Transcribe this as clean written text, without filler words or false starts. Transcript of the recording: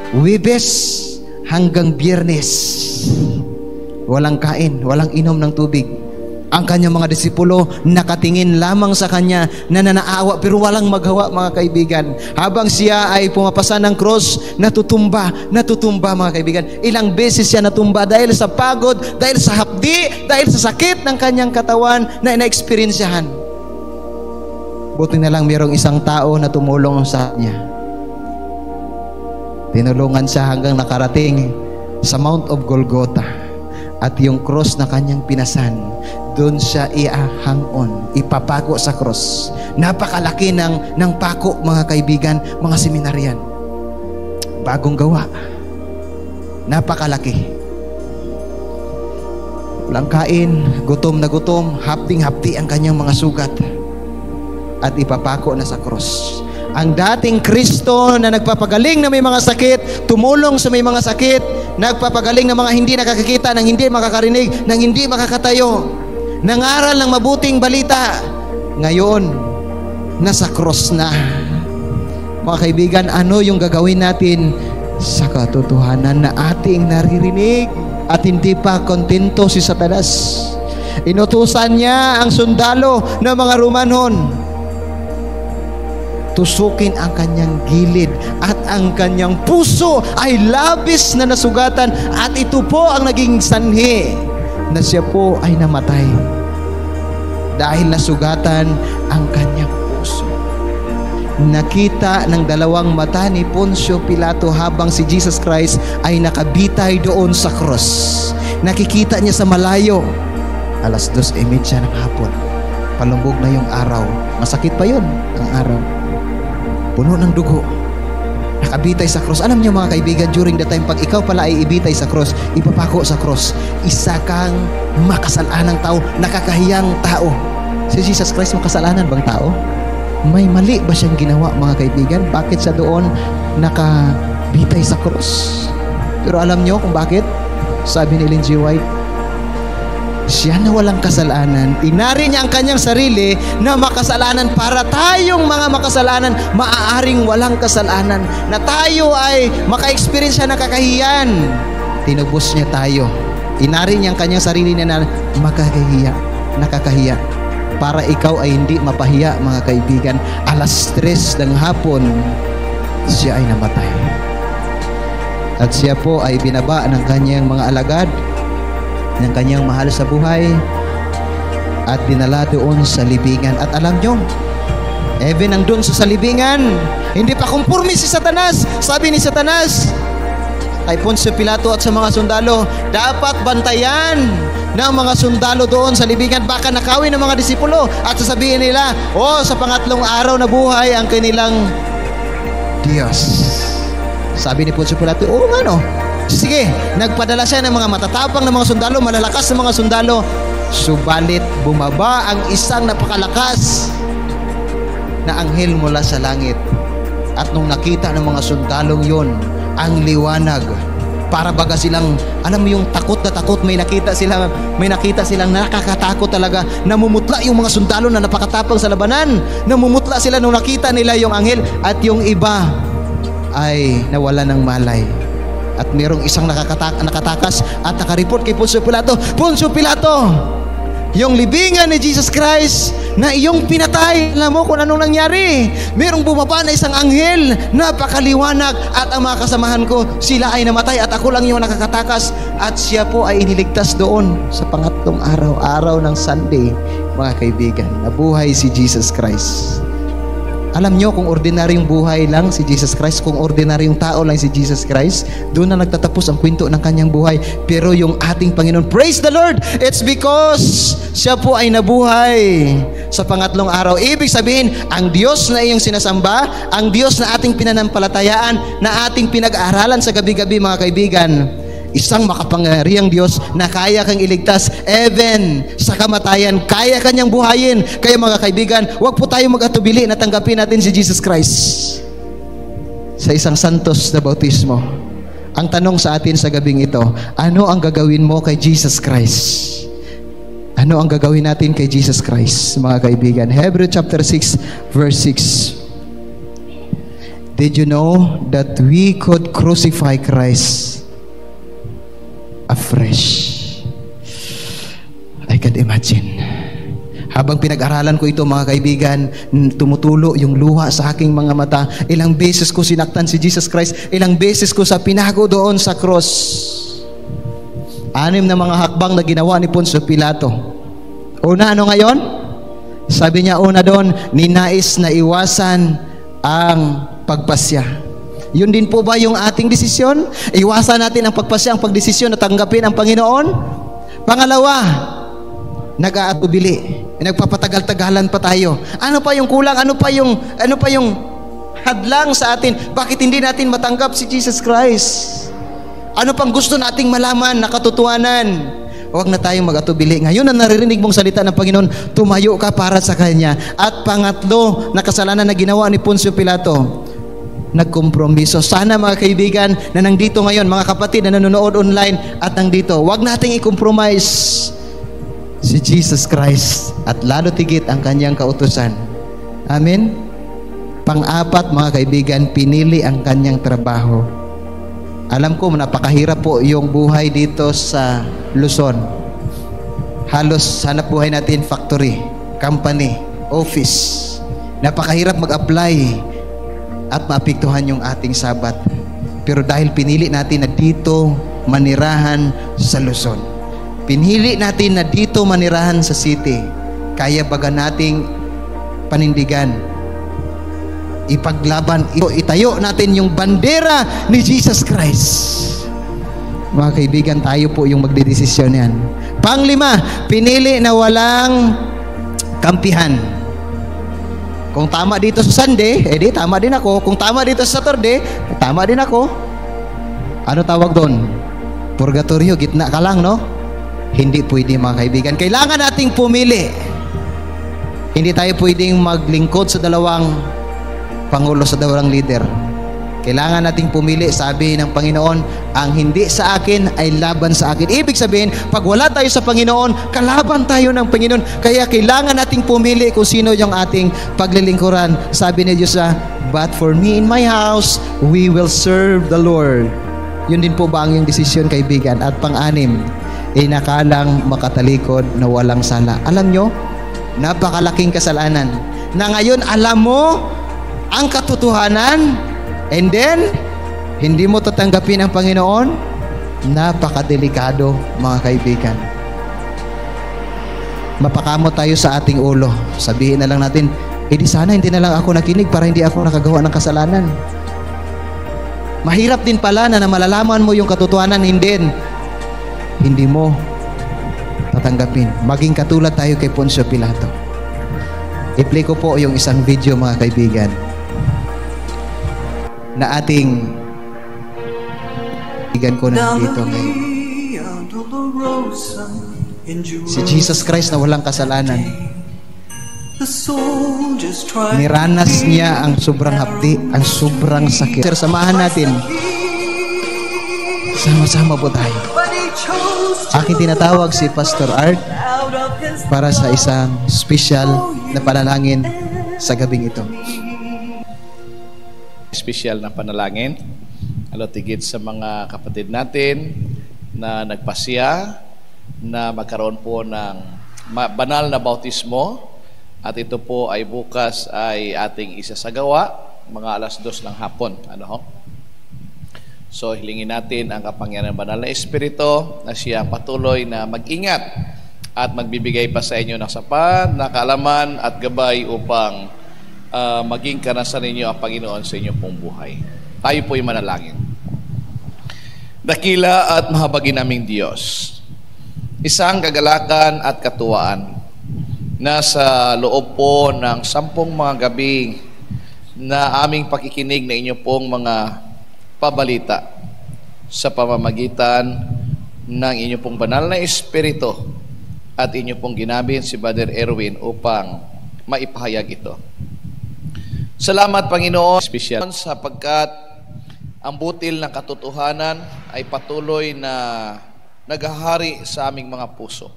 Huwebes hanggang Biyernes, walang kain, walang inom ng tubig. Ang kanyang mga disipulo nakatingin lamang sa kanya na nanaawa pero walang magawa, mga kaibigan. Habang siya ay pumapasa ng cross, natutumba mga kaibigan. Ilang beses siya natumba dahil sa pagod, dahil sa hapdi, dahil sa sakit ng kanyang katawan na na-experiensyahan. Buti na lang mayroong isang tao na tumulong sa kanya. Tinulungan siya hanggang nakarating sa Mount of Golgotha. At yung cross na kanyang pinasan, doon siya i-hang-on, ipapako sa cross. Napakalaki ng pako, mga kaibigan, mga seminaryan. Bagong gawa. Napakalaki. Walang kain, gutom na gutom, hapding-hapdi ang kanyang mga sugat. At ipapako na sa cross. Ang dating Kristo na nagpapagaling na may mga sakit, tumulong sa may mga sakit, nagpapagaling ng mga hindi nakakakita, ng hindi makakarinig, ng hindi makakatayo, nangaral ng mabuting balita, ngayon nasa cross na. Mga kaibigan, ano yung gagawin natin sa katotohanan na ating naririnig at hindi pa kontento si Satanas? Inutusan niya ang sundalo ng mga Romanon, tusukin ang kanyang gilid at ang kanyang puso ay labis na nasugatan, at ito po ang naging sanhi na siya po ay namatay dahil nasugatan ang kanyang puso. Nakita ng dalawang mata ni Poncio Pilato habang si Jesus Christ ay nakabitay doon sa cross. Nakikita niya sa malayo, 2:30 ng hapon, palumbog na yung araw, masakit pa yun ang araw, puno ng dugo, nakabitay sa cross. Alam niyo mga kaibigan, during the time, pag ikaw pala ay ibitay sa cross, ipapako sa cross, isa kang makasalanang tao, nakakahiyang tao. Si Jesus Christ, makasalanan bang tao? May mali ba siyang ginawa, mga kaibigan? Bakit siya doon nakabitay sa cross? Pero alam niyo kung bakit? Sabi ni Ellen G. White, siya na walang kasalanan, inari niya ang kanyang sarili na makasalanan para tayong mga makasalanan maaaring walang kasalanan, na tayo ay maka-experience siya ng kakahiyan. Tinubos niya tayo. Inari niya ang kanyang sarili na nakakahiya para ikaw ay hindi mapahiya, mga kaibigan. 3:00 ng hapon, siya ay namatay. At siya po ay binaba ng kanyang mga alagad, ng kanyang mahal sa buhay, at dinala doon sa libingan. At alam nyo, even ang doon sa libingan, hindi pa kumpurmi si Satanas. Sabi ni Satanas kay Poncio Pilato at sa mga sundalo, dapat bantayan ng mga sundalo doon sa libingan, baka nakawin ng mga disipulo at sasabihin nila, sa pangatlong araw na buhay ang kanilang Diyos. Sabi ni Poncio Pilato, nga no. Sige, nagpadala siya ng mga matatapang na mga sundalo, malalakas na mga sundalo. Subalit bumaba ang isang napakalakas na anghel mula sa langit. At nung nakita ng mga sundalong yon ang liwanag, para baga silang, alam mo yung takot na takot, may nakita silang nakakatakot talaga. Namumutla yung mga sundalo na napakatapang sa labanan. Namumutla sila nung nakita nila yung anghel, at yung iba ay nawala ng malay. At mayroong isang nakatakas at nakareport kay Poncio Pilato, Poncio Pilato, yung libingan ni Jesus Christ na iyong pinatay, alam mo kung anong nangyari? Mayroong bumaba na isang anghel, napakaliwanag, at ang mga kasamahan ko, sila ay namatay at ako lang yung nakakatakas. At siya po ay iniligtas doon sa pangatlong araw ng Sunday, mga kaibigan. Nabuhay si Jesus Christ. Alam nyo, kung ordinaryong buhay lang si Jesus Christ, kung ordinaryong tao lang si Jesus Christ, doon na nagtatapos ang kwento ng kanyang buhay. Pero yung ating Panginoon, praise the Lord, it's because siya po ay nabuhay sa pangatlong araw. Ibig sabihin, ang Diyos na iyong sinasamba, ang Diyos na ating pinanampalatayaan, na ating pinag-aaralan sa gabi-gabi, mga kaibigan, isang makapangyarihang Diyos na kaya kang iligtas even sa kamatayan, kaya kanyang buhayin. Kaya mga kaibigan, huwag po tayo mag-atubili na tanggapin natin si Jesus Christ sa isang santos na bautismo. Ang tanong sa atin sa gabing ito, ano ang gagawin mo kay Jesus Christ? Ano ang gagawin natin kay Jesus Christ, mga kaibigan? Hebrews chapter 6 verse 6. Did you know that we could crucify Christ afresh? I can imagine. Habang pinag-aralan ko ito mga kaibigan, tumutulo yung luha sa aking mga mata. Ilang beses ko sinaktan si Jesus Christ, ilang beses ko sa pinago doon sa cross. 6 na mga hakbang na ginawa ni Poncio Pilato. Una, ano ngayon? Sabi niya, una doon, ninais na iwasan ang pagpasya. Yun din po ba yung ating desisyon? Iwasan natin ang pagpasya, ang pagdesisyon na tanggapin ang Panginoon? Pangalawa, nag-aatubili. Nagpapatagal-tagalan pa tayo. Ano pa yung kulang? Ano pa yung hadlang sa atin? Bakit hindi natin matanggap si Jesus Christ? Ano pang gusto nating malaman na katotohanan? Huwag na tayong mag-atubili. Ngayon na naririnig mong salita ng Panginoon, tumayo ka para sa Kanya. At pangatlo, na kasalanan na ginawa ni Poncio Pilato, nagkompromiso. Sana mga kaibigan na nandito ngayon, mga kapatid na nanonood online at nandito, huwag nating i-compromise si Jesus Christ at lalo tigit ang Kanyang kautusan. Amen? Pang-apat mga kaibigan, pinili ang Kanyang trabaho. Alam ko, napakahirap po yung buhay dito sa Luzon. Halos hanap buhay natin factory, company, office. Napakahirap mag-apply at maapektuhan yung ating sabat. Pero dahil pinili natin na dito manirahan sa Luzon, pinili natin na dito manirahan sa city, kaya baga nating panindigan, ipaglaban, itayo natin yung bandera ni Jesus Christ. Mga kaibigan, tayo po yung magdedesisyon yan. Panglima, pinili na walang kampihan. Kung tama dito sa Sunday, di tama din ako. Kung tama dito sa Saturday, tama din ako. Ano tawag doon? Purgatorio, gitna ka lang, no? Hindi pwede mga kaibigan. Kailangan nating pumili. Hindi tayo pwedeng maglingkod sa dalawang pangulo, sa dalawang leader. Kailangan nating pumili. Sabi ng Panginoon, ang hindi sa akin ay laban sa akin. Ibig sabihin, pag wala tayo sa Panginoon, kalaban tayo ng Panginoon. Kaya kailangan nating pumili kung sino yung ating paglilingkuran. Sabi ni Diyos, but for me in my house, we will serve the Lord. Yun din po ba ang yung desisyon, kaibigan? At pang-anim, nakalang makatalikod na walang sala. Alam nyo, napakalaking kasalanan na ngayon alam mo ang katotohanan, and then hindi mo tatanggapin ang Panginoon. Napakadelikado mga kaibigan. Mapakamot tayo sa ating ulo. Sabihin na lang natin, di sana hindi na lang ako nakinig para hindi ako nakagawa ng kasalanan. Mahirap din pala na malalaman mo yung katotohanan, hindi mo tatanggapin. Maging katulad tayo kay Poncio Pilato. I-play ko po yung isang video mga kaibigan na ating kaibigan ko na dito ngayon. Si Jesus Christ na walang kasalanan, niranas niya ang sobrang hapdi, ang sobrang sakit. Samahan natin. Sama-sama po tayo. Aking tinatawag si Pastor Art para sa isang special na panalangin sa gabing ito. Special na panalangin, tigit sa mga kapatid natin na nagpasya na magkaroon po ng banal na bautismo, at ito po ay bukas ay ating isasagawa mga 2:00 ng hapon. So hilingin natin ang kapangyarihan ng banal na Espiritu na siya patuloy na mag-ingat at magbibigay pa sa inyo ng sapat na kaalaman at gabay upang maging karanasan ninyo ang Panginoon sa inyong pong buhay. Tayo po'y manalangin. Dakila at mahabagin naming Diyos, isang kagalakan at katuwaan na sa loob po ng 10 mga gabi na aming pakikinig na inyo pong mga pabalita sa pamamagitan ng inyo pong banal na Espiritu at inyo pong ginamit si Brother Erwin upang maipahayag ito. Salamat Panginoon, espesyal sapagkat ang butil ng katotohanan ay patuloy na naghahari sa aming mga puso.